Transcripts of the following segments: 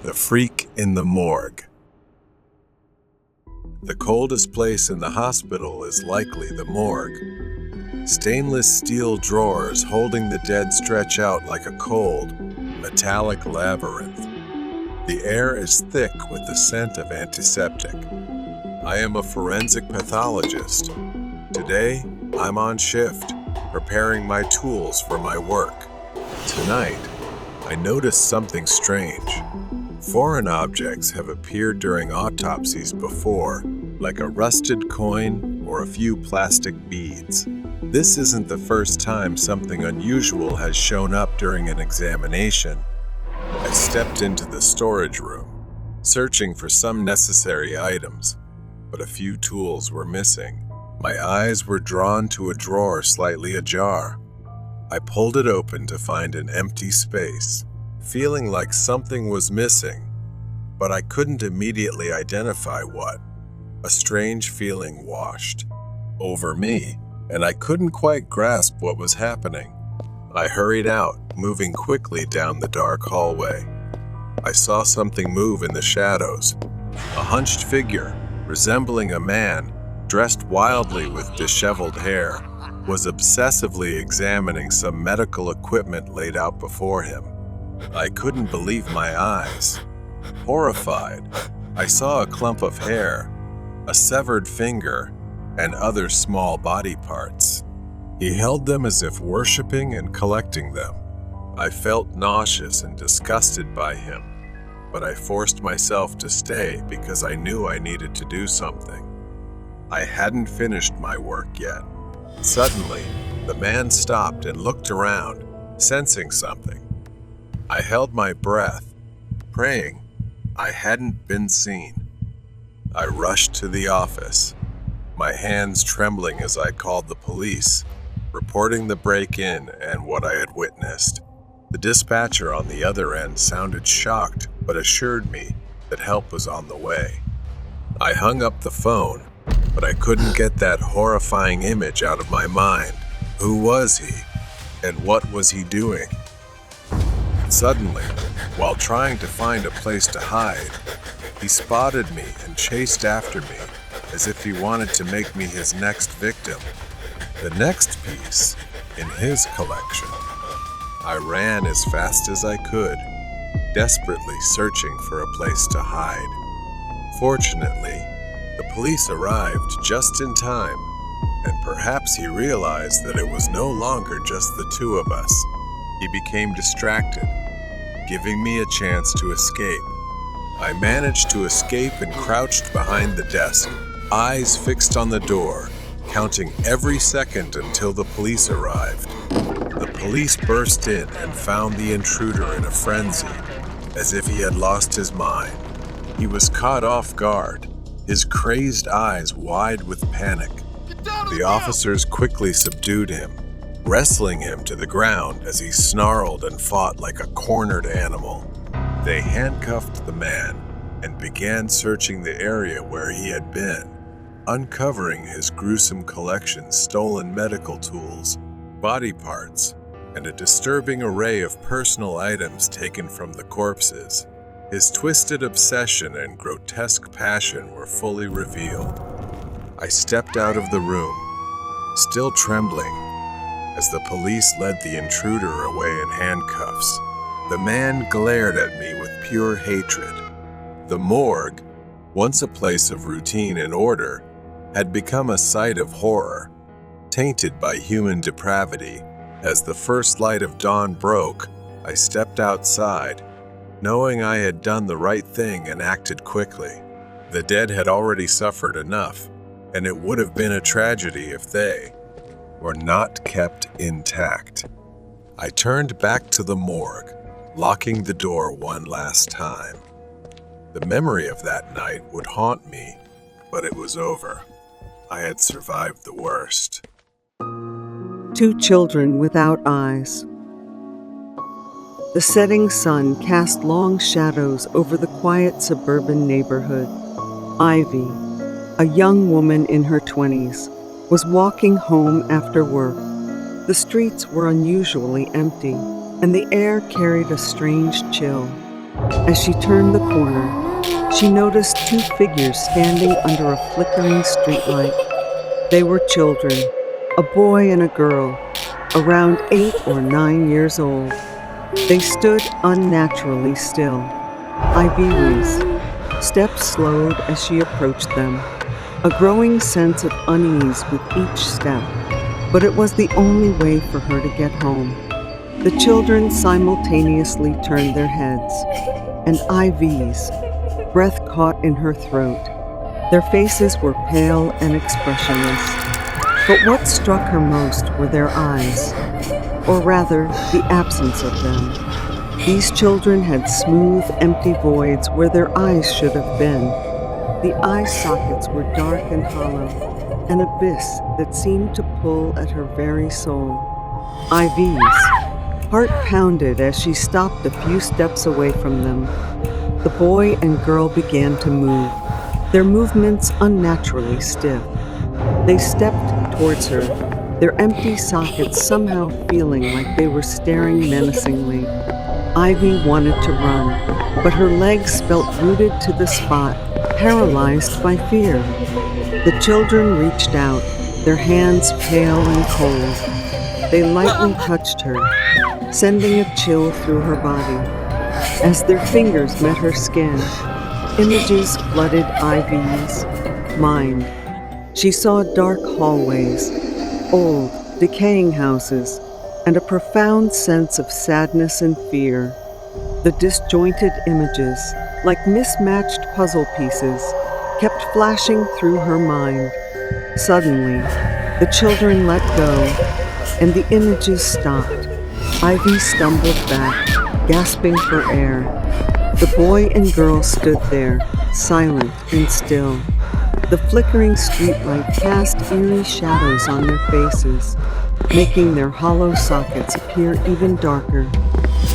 The freak in the morgue. The coldest place in the hospital is likely the morgue. Stainless steel drawers holding the dead stretch out like a cold, metallic labyrinth. The air is thick with the scent of antiseptic. I am a forensic pathologist. Today, I'm on shift, preparing my tools for my work. Tonight, I noticed something strange. Foreign objects have appeared during autopsies before, like a rusted coin or a few plastic beads. This isn't the first time something unusual has shown up during an examination. I stepped into the storage room, searching for some necessary items, but a few tools were missing. My eyes were drawn to a drawer slightly ajar. I pulled it open to find an empty space, feeling like something was missing, but I couldn't immediately identify what. A strange feeling washed over me, and I couldn't quite grasp what was happening. I hurried out, moving quickly down the dark hallway. I saw something move in the shadows. A hunched figure, resembling a man, dressed wildly with disheveled hair, was obsessively examining some medical equipment laid out before him. I couldn't believe my eyes. Horrified, I saw a clump of hair, a severed finger, and other small body parts. He held them as if worshiping and collecting them. I felt nauseous and disgusted by him, but I forced myself to stay because I knew I needed to do something. I hadn't finished my work yet. Suddenly, the man stopped and looked around, sensing something. I held my breath, praying I hadn't been seen. I rushed to the office, my hands trembling as I called the police, reporting the break-in and what I had witnessed. The dispatcher on the other end sounded shocked, but assured me that help was on the way. I hung up the phone, but I couldn't get that horrifying image out of my mind. Who was he? And what was he doing? Suddenly, while trying to find a place to hide, he spotted me and chased after me as if he wanted to make me his next victim, the next piece in his collection. I ran as fast as I could, desperately searching for a place to hide. Fortunately, the police arrived just in time, and perhaps he realized that it was no longer just the two of us. He became distracted, giving me a chance to escape. I managed to escape and crouched behind the desk, eyes fixed on the door, counting every second until the police arrived. The police burst in and found the intruder in a frenzy, as if he had lost his mind. He was caught off guard, his crazed eyes wide with panic. The officers quickly subdued him, wrestling him to the ground as he snarled and fought like a cornered animal. They handcuffed the man and began searching the area where he had been, uncovering his gruesome collection of stolen medical tools, body parts, and a disturbing array of personal items taken from the corpses. His twisted obsession and grotesque passion were fully revealed. I stepped out of the room, still trembling, as the police led the intruder away in handcuffs. The man glared at me with pure hatred. The morgue, once a place of routine and order, had become a site of horror, tainted by human depravity. As the first light of dawn broke, I stepped outside, knowing I had done the right thing and acted quickly. The dead had already suffered enough, and it would have been a tragedy if they were not kept intact. I turned back to the morgue, locking the door one last time. The memory of that night would haunt me, but it was over. I had survived the worst. Two children without eyes. The setting sun cast long shadows over the quiet suburban neighborhood. Ivy, a young woman in her 20s, was walking home after work. The streets were unusually empty, and the air carried a strange chill. As she turned the corner, she noticed two figures standing under a flickering streetlight. They were children, a boy and a girl, around 8 or 9 years old. They stood unnaturally still. Ivy wheezed. Steps slowed as she approached them, a growing sense of unease with each step, but it was the only way for her to get home. The children simultaneously turned their heads, and Ivy's breath caught in her throat. Their faces were pale and expressionless, but what struck her most were their eyes, or rather, the absence of them. These children had smooth, empty voids where their eyes should have been. The eye sockets were dark and hollow, an abyss that seemed to pull at her very soul. Ivy's heart pounded as she stopped a few steps away from them. The boy and girl began to move, their movements unnaturally stiff. They stepped towards her, their empty sockets somehow feeling like they were staring menacingly. Ivy wanted to run, but her legs felt rooted to the spot, paralyzed by fear. The children reached out, their hands pale and cold. They lightly touched her, sending a chill through her body. As their fingers met her skin, images flooded Ivy's mind. She saw dark hallways, old, decaying houses, and a profound sense of sadness and fear. The disjointed images, like mismatched puzzle pieces, kept flashing through her mind. Suddenly, the children let go, and the images stopped. Ivy stumbled back, gasping for air. The boy and girl stood there, silent and still. The flickering streetlight cast eerie shadows on their faces, making their hollow sockets appear even darker.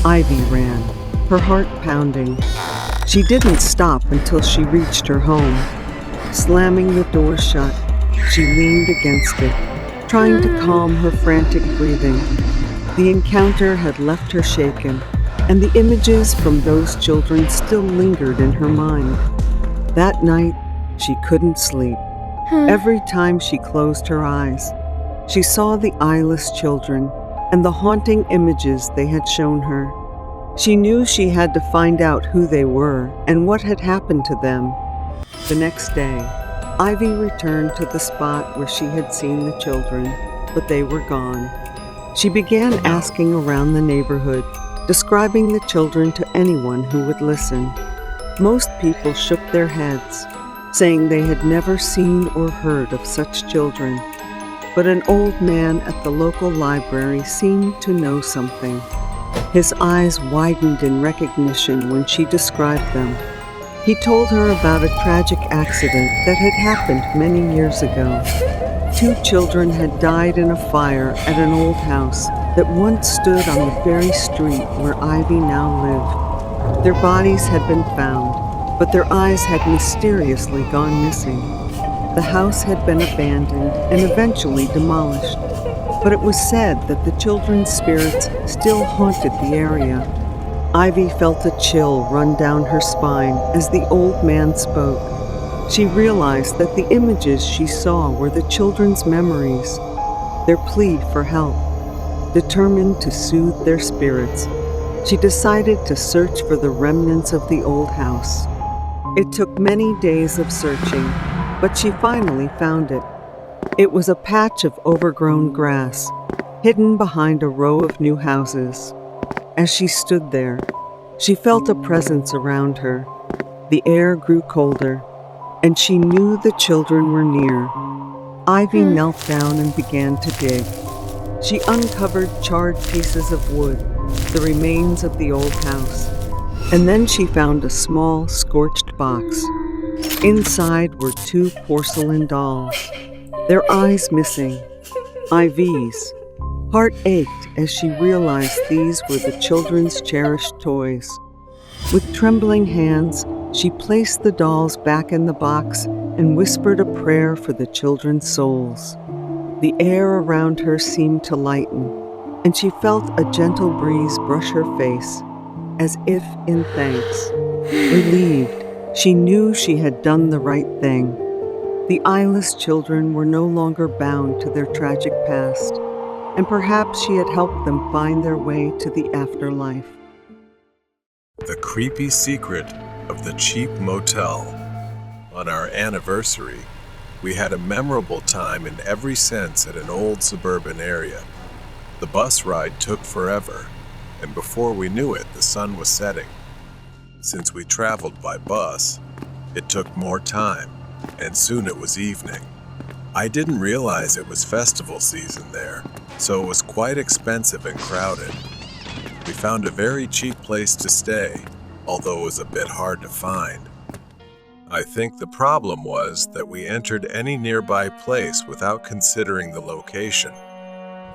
Ivy ran, her heart pounding. She didn't stop until she reached her home. Slamming the door shut, she leaned against it, trying to calm her frantic breathing. The encounter had left her shaken, and the images from those children still lingered in her mind. That night, she couldn't sleep. Every time she closed her eyes, she saw the eyeless children and the haunting images they had shown her. She knew she had to find out who they were and what had happened to them. The next day, Ivy returned to the spot where she had seen the children, but they were gone. She began asking around the neighborhood, describing the children to anyone who would listen. Most people shook their heads, saying they had never seen or heard of such children. But an old man at the local library seemed to know something. His eyes widened in recognition when she described them. He told her about a tragic accident that had happened many years ago. 2 children had died in a fire at an old house that once stood on the very street where Ivy now lived. Their bodies had been found, but their eyes had mysteriously gone missing. The house had been abandoned and eventually demolished, but it was said that the children's spirits still haunted the area. Ivy felt a chill run down her spine as the old man spoke. She realized that the images she saw were the children's memories, their plea for help. Determined to soothe their spirits, she decided to search for the remnants of the old house. It took many days of searching, but she finally found it. It was a patch of overgrown grass, hidden behind a row of new houses. As she stood there, she felt a presence around her. The air grew colder, and she knew the children were near. Ivy knelt down and began to dig. She uncovered charred pieces of wood, the remains of the old house, and then she found a small, scorched box. Inside were 2 porcelain dolls, their eyes missing. Ivy's heart ached as she realized these were the children's cherished toys. With trembling hands, she placed the dolls back in the box and whispered a prayer for the children's souls. The air around her seemed to lighten, and she felt a gentle breeze brush her face, as if in thanks. Relieved, she knew she had done the right thing. The eyeless children were no longer bound to their tragic past, and perhaps she had helped them find their way to the afterlife. The creepy secret of the cheap motel. On our anniversary, we had a memorable time in every sense at an old suburban area. The bus ride took forever, and before we knew it, the sun was setting. Since we traveled by bus, it took more time, and soon it was evening. I didn't realize it was festival season there, so it was quite expensive and crowded. We found a very cheap place to stay, although it was a bit hard to find. I think the problem was that we entered any nearby place without considering the location.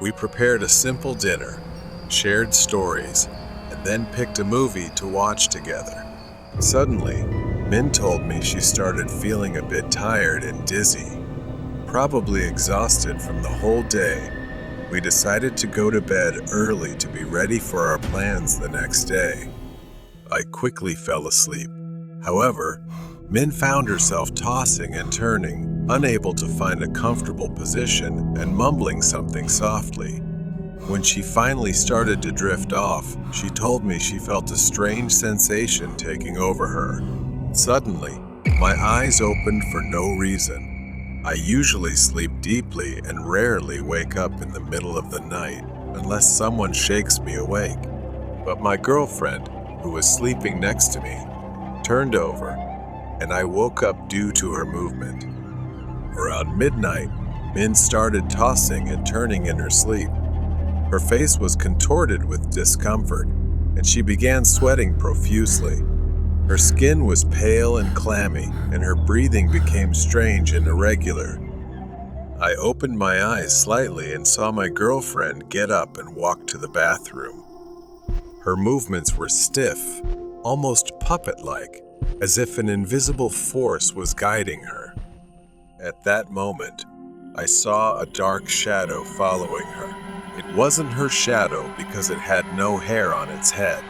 We prepared a simple dinner, shared stories, and then picked a movie to watch together. Suddenly, Min told me she started feeling a bit tired and dizzy. Probably exhausted from the whole day, we decided to go to bed early to be ready for our plans the next day. I quickly fell asleep. However, Min found herself tossing and turning, unable to find a comfortable position and mumbling something softly. When she finally started to drift off, she told me she felt a strange sensation taking over her. Suddenly, my eyes opened for no reason. I usually sleep deeply and rarely wake up in the middle of the night unless someone shakes me awake. But my girlfriend, who was sleeping next to me, turned over, and I woke up due to her movement. Around midnight, Min started tossing and turning in her sleep. Her face was contorted with discomfort, and she began sweating profusely. Her skin was pale and clammy, and her breathing became strange and irregular. I opened my eyes slightly and saw my girlfriend get up and walk to the bathroom. Her movements were stiff, almost puppet-like, as if an invisible force was guiding her. At that moment, I saw a dark shadow following her. It wasn't her shadow because it had no hair on its head.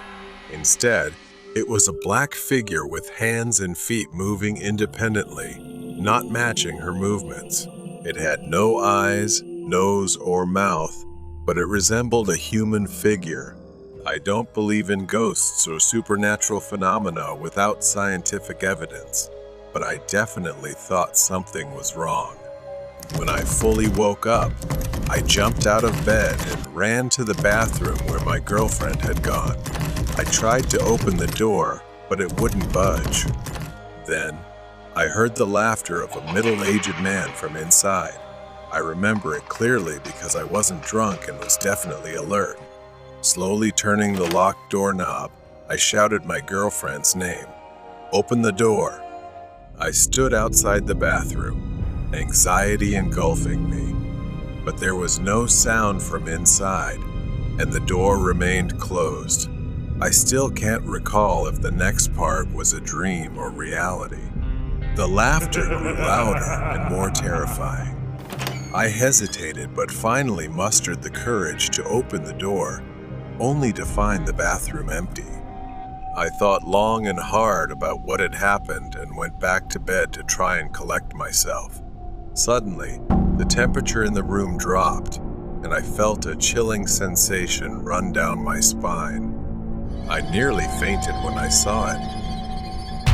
Instead, it was a black figure with hands and feet moving independently, not matching her movements. It had no eyes, nose, or mouth, but it resembled a human figure. I don't believe in ghosts or supernatural phenomena without scientific evidence, but I definitely thought something was wrong. When I fully woke up, I jumped out of bed and ran to the bathroom where my girlfriend had gone. I tried to open the door, but it wouldn't budge. Then, I heard the laughter of a middle-aged man from inside. I remember it clearly because I wasn't drunk and was definitely alert. Slowly turning the locked doorknob, I shouted my girlfriend's name. "Open the door." I stood outside the bathroom, anxiety engulfing me. But there was no sound from inside, and the door remained closed. I still can't recall if the next part was a dream or reality. The laughter grew louder and more terrifying. I hesitated, but finally mustered the courage to open the door, only to find the bathroom empty. I thought long and hard about what had happened and went back to bed to try and collect myself. Suddenly, the temperature in the room dropped, and I felt a chilling sensation run down my spine. I nearly fainted when I saw it.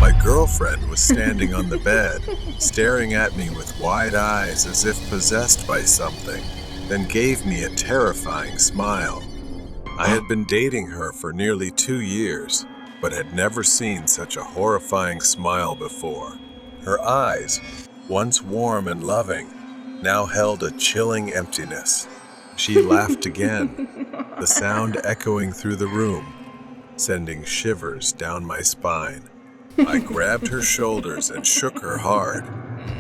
My girlfriend was standing on the bed, staring at me with wide eyes as if possessed by something, then gave me a terrifying smile. I had been dating her for nearly 2 years, but had never seen such a horrifying smile before. Her eyes, once warm and loving, now held a chilling emptiness. She laughed again, the sound echoing through the room, sending shivers down my spine. I grabbed her shoulders and shook her hard,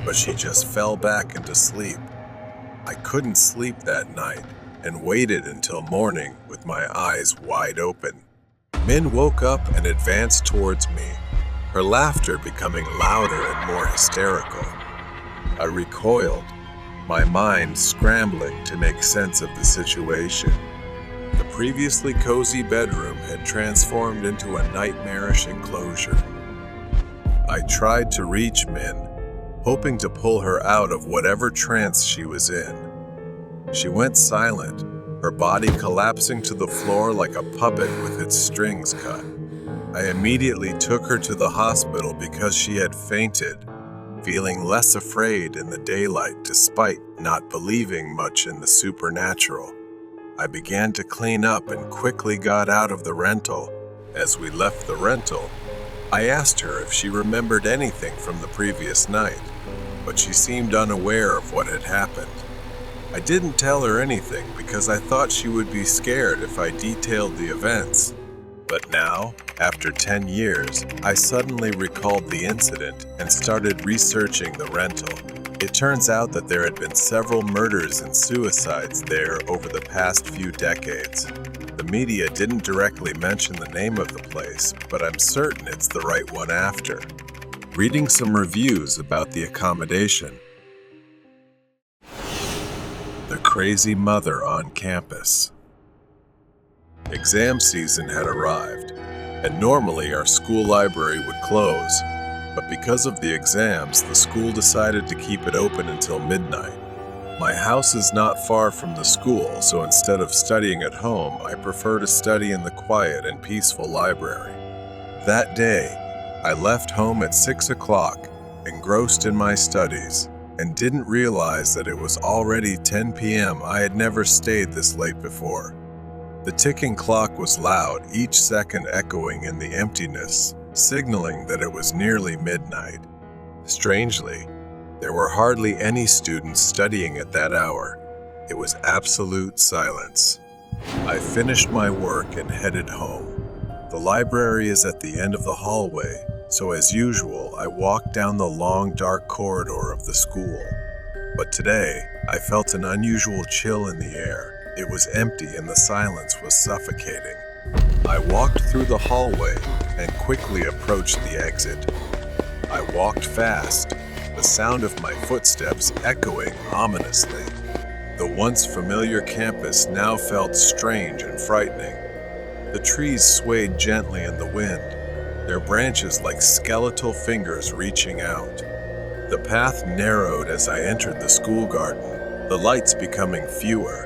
but she just fell back into sleep. I couldn't sleep that night and waited until morning with my eyes wide open. Min woke up and advanced towards me, her laughter becoming louder and more hysterical. I recoiled, my mind scrambling to make sense of the situation. The previously cozy bedroom had transformed into a nightmarish enclosure. I tried to reach Min, hoping to pull her out of whatever trance she was in. She went silent, her body collapsing to the floor like a puppet with its strings cut. I immediately took her to the hospital because she had fainted, feeling less afraid in the daylight despite not believing much in the supernatural. I began to clean up and quickly got out of the rental. As we left the rental, I asked her if she remembered anything from the previous night, but she seemed unaware of what had happened. I didn't tell her anything because I thought she would be scared if I detailed the events. But now, after 10 years, I suddenly recalled the incident and started researching the rental. It turns out that there had been several murders and suicides there over the past few decades. The media didn't directly mention the name of the place, but I'm certain it's the right one after. Reading some reviews about the accommodation. The crazy mother on campus. Exam season had arrived, and normally our school library would close, but because of the exams, the school decided to keep it open until midnight. My house is not far from the school, so instead of studying at home, I prefer to study in the quiet and peaceful library. That day, I left home at 6 o'clock, engrossed in my studies, and didn't realize that it was already 10 p.m. I had never stayed this late before. The ticking clock was loud, each second echoing in the emptiness, signaling that it was nearly midnight. Strangely, there were hardly any students studying at that hour. It was absolute silence. I finished my work and headed home. The library is at the end of the hallway, so as usual, I walked down the long, dark corridor of the school. But today, I felt an unusual chill in the air. It was empty and the silence was suffocating. I walked through the hallway and quickly approached the exit. I walked fast, the sound of my footsteps echoing ominously. The once familiar campus now felt strange and frightening. The trees swayed gently in the wind, their branches like skeletal fingers reaching out. The path narrowed as I entered the school garden, the lights becoming fewer.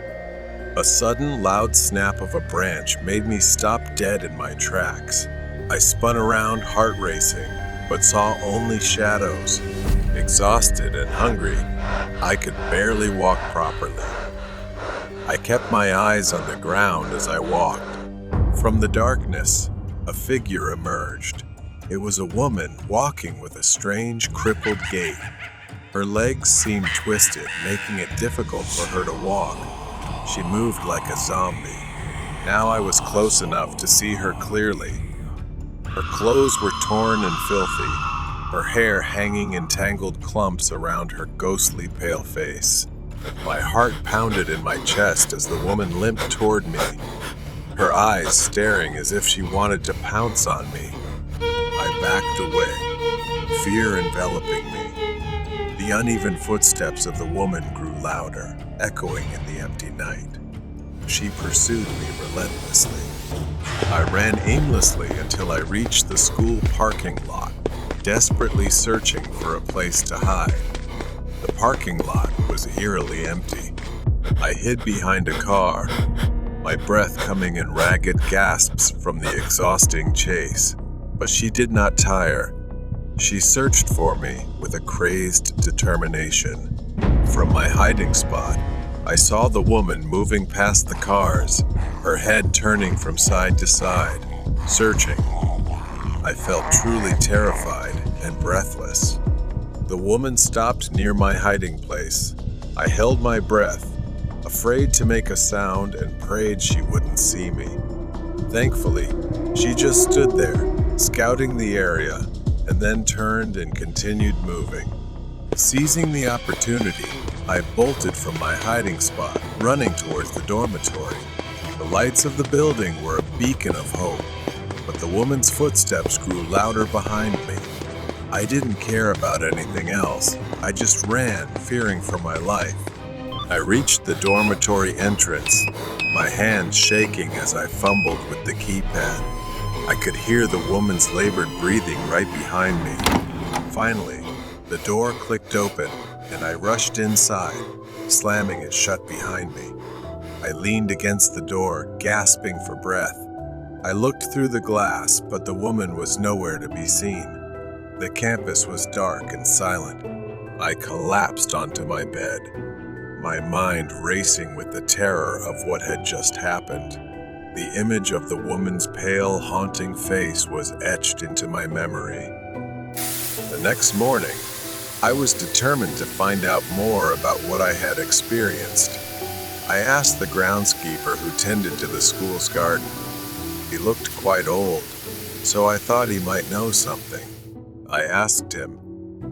A sudden, loud snap of a branch made me stop dead in my tracks. I spun around, heart racing, but saw only shadows. Exhausted and hungry, I could barely walk properly. I kept my eyes on the ground as I walked. From the darkness, a figure emerged. It was a woman walking with a strange, crippled gait. Her legs seemed twisted, making it difficult for her to walk. She moved like a zombie. Now I was close enough to see her clearly. Her clothes were torn and filthy, her hair hanging in tangled clumps around her ghostly pale face. My heart pounded in my chest as the woman limped toward me, her eyes staring as if she wanted to pounce on me. I backed away, fear enveloping me. The uneven footsteps of the woman grew louder, echoing in the empty night. She pursued me relentlessly. I ran aimlessly until I reached the school parking lot, desperately searching for a place to hide. The parking lot was eerily empty. I hid behind a car, my breath coming in ragged gasps from the exhausting chase. But she did not tire. She searched for me with a crazed determination. From my hiding spot, I saw the woman moving past the cars, her head turning from side to side, searching. I felt truly terrified and breathless. The woman stopped near my hiding place. I held my breath, afraid to make a sound, and prayed she wouldn't see me. Thankfully, she just stood there, scouting the area, and then turned and continued moving. Seizing the opportunity, I bolted from my hiding spot, running towards the dormitory. The lights of the building were a beacon of hope, but the woman's footsteps grew louder behind me. I didn't care about anything else. I just ran, fearing for my life. I reached the dormitory entrance, my hands shaking as I fumbled with the keypad. I could hear the woman's labored breathing right behind me. Finally, the door clicked open and I rushed inside, slamming it shut behind me. I leaned against the door, gasping for breath. I looked through the glass, but the woman was nowhere to be seen. The campus was dark and silent. I collapsed onto my bed, my mind racing with the terror of what had just happened. The image of the woman's pale, haunting face was etched into my memory. The next morning, I was determined to find out more about what I had experienced. I asked the groundskeeper who tended to the school's garden. He looked quite old, so I thought he might know something. I asked him,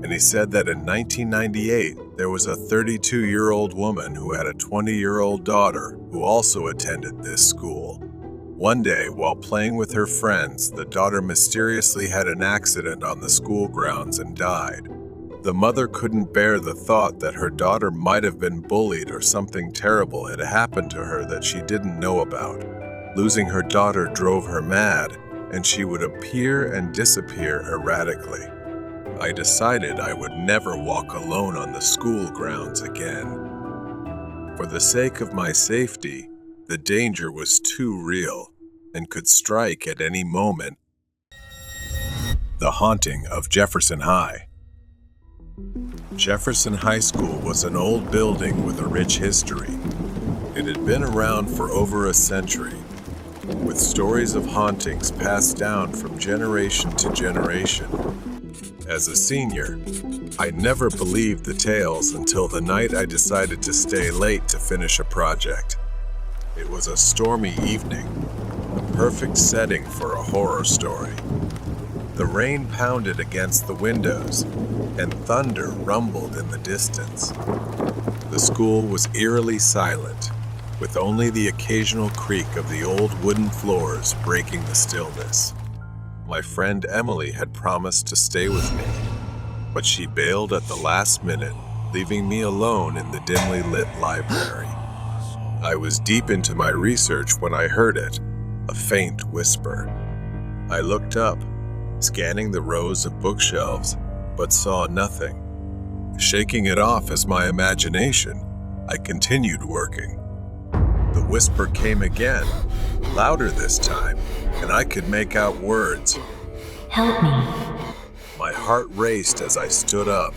and he said that in 1998, there was a 32-year-old woman who had a 20-year-old daughter who also attended this school. One day, while playing with her friends, the daughter mysteriously had an accident on the school grounds and died. The mother couldn't bear the thought that her daughter might have been bullied or something terrible had happened to her that she didn't know about. Losing her daughter drove her mad, and she would appear and disappear erratically. I decided I would never walk alone on the school grounds again. For the sake of my safety, the danger was too real and could strike at any moment. The Haunting of Jefferson High. Jefferson High School was an old building with a rich history. It had been around for over a century, with stories of hauntings passed down from generation to generation. As a senior, I never believed the tales until the night I decided to stay late to finish a project. It was a stormy evening, the perfect setting for a horror story. The rain pounded against the windows, and thunder rumbled in the distance. The school was eerily silent, with only the occasional creak of the old wooden floors breaking the stillness. My friend Emily had promised to stay with me, but she bailed at the last minute, leaving me alone in the dimly lit library. I was deep into my research when I heard it, a faint whisper. I looked up, scanning the rows of bookshelves, but saw nothing. Shaking it off as my imagination, I continued working. The whisper came again, louder this time, and I could make out words. Help me. My heart raced as I stood up,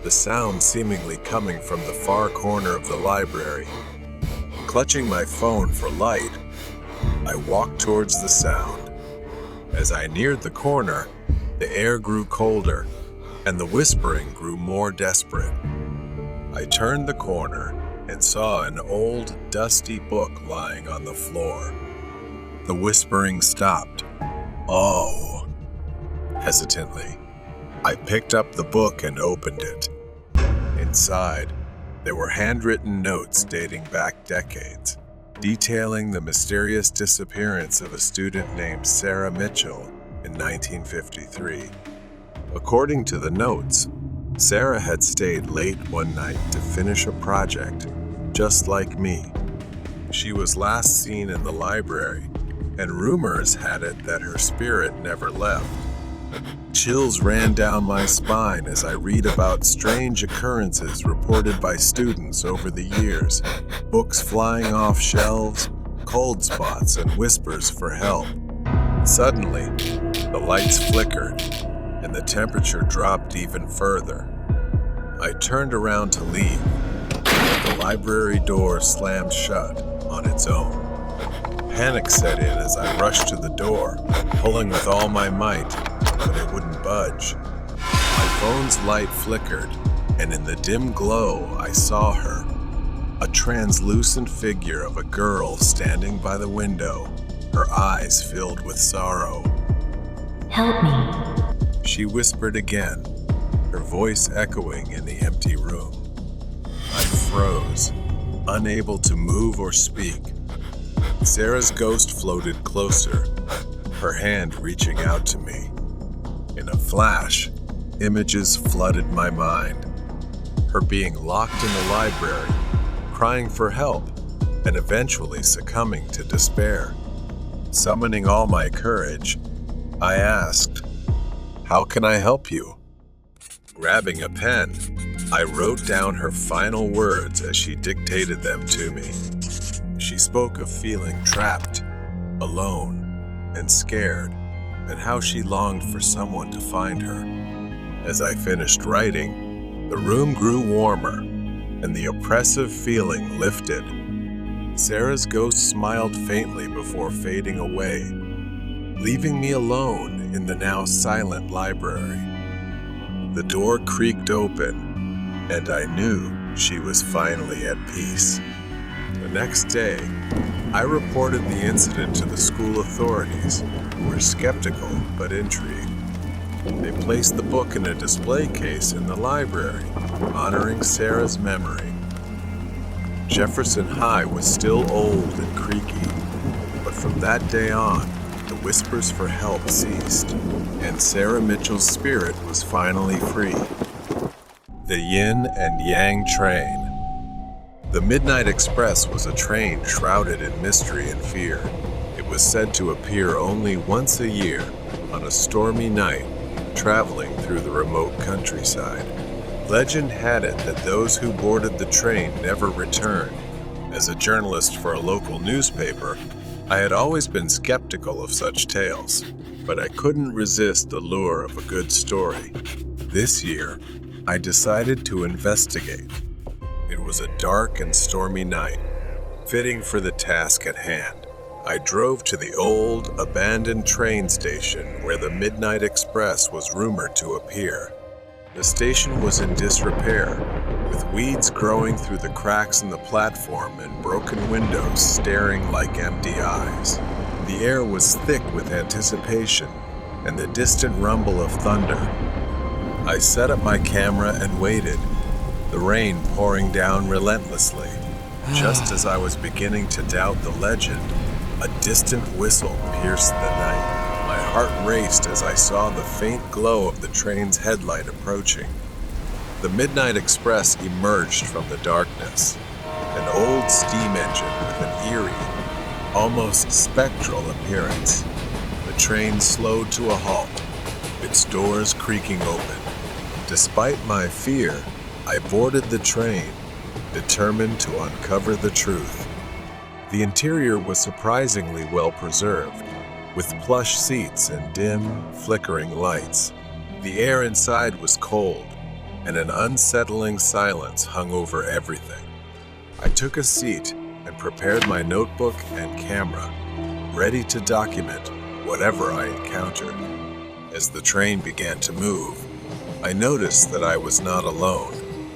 the sound seemingly coming from the far corner of the library. Clutching my phone for light, I walked towards the sound. As I neared the corner, the air grew colder, and the whispering grew more desperate. I turned the corner and saw an old, dusty book lying on the floor. The whispering stopped. Oh. Hesitantly, I picked up the book and opened it. Inside, there were handwritten notes dating back decades, detailing the mysterious disappearance of a student named Sarah Mitchell in 1953. According to the notes, Sarah had stayed late one night to finish a project, just like me. She was last seen in the library, and rumors had it that her spirit never left. Chills ran down my spine as I read about strange occurrences reported by students over the years, books flying off shelves, cold spots, and whispers for help. Suddenly, the lights flickered, and the temperature dropped even further. I turned around to leave, but the library door slammed shut on its own. Panic set in as I rushed to the door, pulling with all my might, but it wouldn't budge. My phone's light flickered, and in the dim glow, I saw her, a translucent figure of a girl standing by the window, her eyes filled with sorrow. Help me. She whispered again, her voice echoing in the empty room. I froze, unable to move or speak. Sarah's ghost floated closer, her hand reaching out to me. In a flash, images flooded my mind. Her being locked in the library, crying for help, and eventually succumbing to despair. Summoning all my courage, I asked, "How can I help you?" Grabbing a pen, I wrote down her final words as she dictated them to me. She spoke of feeling trapped, alone, and scared, and how she longed for someone to find her. As I finished writing, the room grew warmer, and the oppressive feeling lifted. Sarah's ghost smiled faintly before fading away, leaving me alone in the now silent library. The door creaked open, and I knew she was finally at peace. The next day, I reported the incident to the school authorities, who were skeptical but intrigued. They placed the book in a display case in the library, honoring Sarah's memory. Jefferson High was still old and creaky, but from that day on, the whispers for help ceased, and Sarah Mitchell's spirit was finally free. The Yin and Yang Train. The Midnight Express was a train shrouded in mystery and fear. It was said to appear only once a year on a stormy night, traveling through the remote countryside. Legend had it that those who boarded the train never returned. As a journalist for a local newspaper, I had always been skeptical of such tales, but I couldn't resist the lure of a good story. This year, I decided to investigate. It was a dark and stormy night, fitting for the task at hand. I drove to the old, abandoned train station where the Midnight Express was rumored to appear. The station was in disrepair, with weeds growing through the cracks in the platform and broken windows staring like empty eyes. The air was thick with anticipation and the distant rumble of thunder. I set up my camera and waited, the rain pouring down relentlessly. Just as I was beginning to doubt the legend, a distant whistle pierced the night. My heart raced as I saw the faint glow of the train's headlight approaching. The Midnight Express emerged from the darkness, an old steam engine with an eerie, almost spectral appearance. The train slowed to a halt, its doors creaking open. Despite my fear, I boarded the train, determined to uncover the truth. The interior was surprisingly well preserved, with plush seats and dim, flickering lights. The air inside was cold, and an unsettling silence hung over everything. I took a seat and prepared my notebook and camera, ready to document whatever I encountered. As the train began to move, I noticed that I was not alone.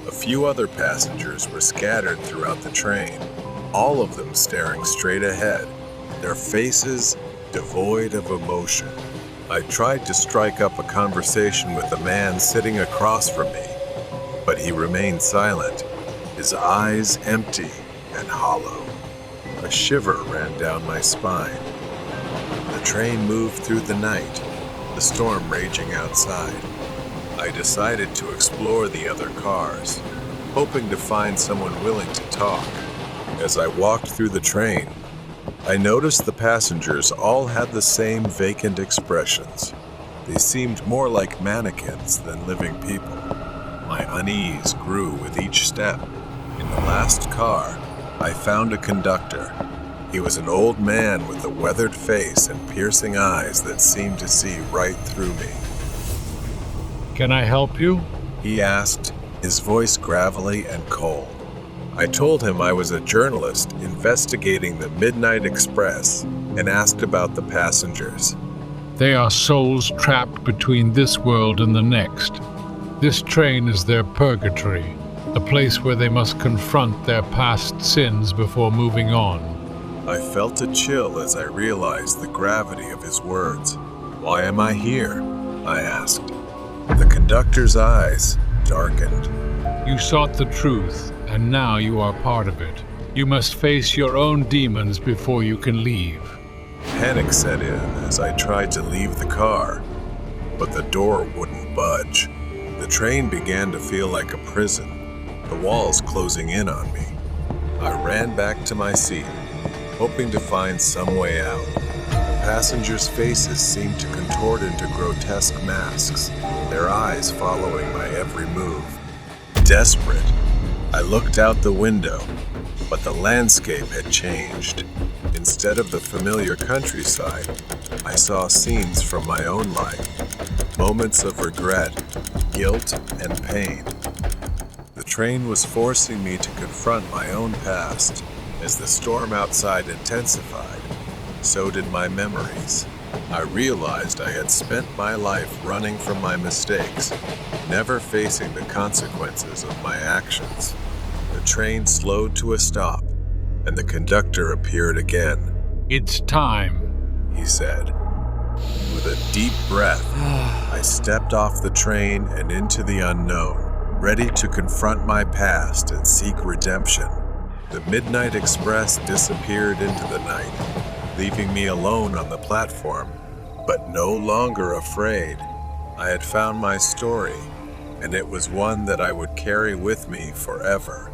A few other passengers were scattered throughout the train, all of them staring straight ahead, their faces devoid of emotion. I tried to strike up a conversation with the man sitting across from me, but he remained silent, his eyes empty and hollow. A shiver ran down my spine. The train moved through the night, the storm raging outside. I decided to explore the other cars, hoping to find someone willing to talk. As I walked through the train, I noticed the passengers all had the same vacant expressions. They seemed more like mannequins than living people. My unease grew with each step. In the last car, I found a conductor. He was an old man with a weathered face and piercing eyes that seemed to see right through me. Can I help you? He asked, his voice gravelly and cold. I told him I was a journalist investigating the Midnight Express and asked about the passengers. They are souls trapped between this world and the next. This train is their purgatory, a place where they must confront their past sins before moving on. I felt a chill as I realized the gravity of his words. Why am I here? I asked. The conductor's eyes darkened. You sought the truth, and now you are part of it. You must face your own demons before you can leave. Panic set in as I tried to leave the car, but the door wouldn't budge. The train began to feel like a prison, the walls closing in on me. I ran back to my seat, hoping to find some way out. Passengers' faces seemed to contort into grotesque masks, their eyes following my every move. Desperate, I looked out the window, but the landscape had changed. Instead of the familiar countryside, I saw scenes from my own life, moments of regret, guilt, and pain. The train was forcing me to confront my own past. As the storm outside intensified, so did my memories. I realized I had spent my life running from my mistakes, never facing the consequences of my actions. The train slowed to a stop, and the conductor appeared again. It's time, He said. With a deep breath, I stepped off the train and into the unknown, ready to confront my past and seek redemption. The Midnight Express disappeared into the night, leaving me alone on the platform, but no longer afraid. I had found my story, and it was one that I would carry with me forever.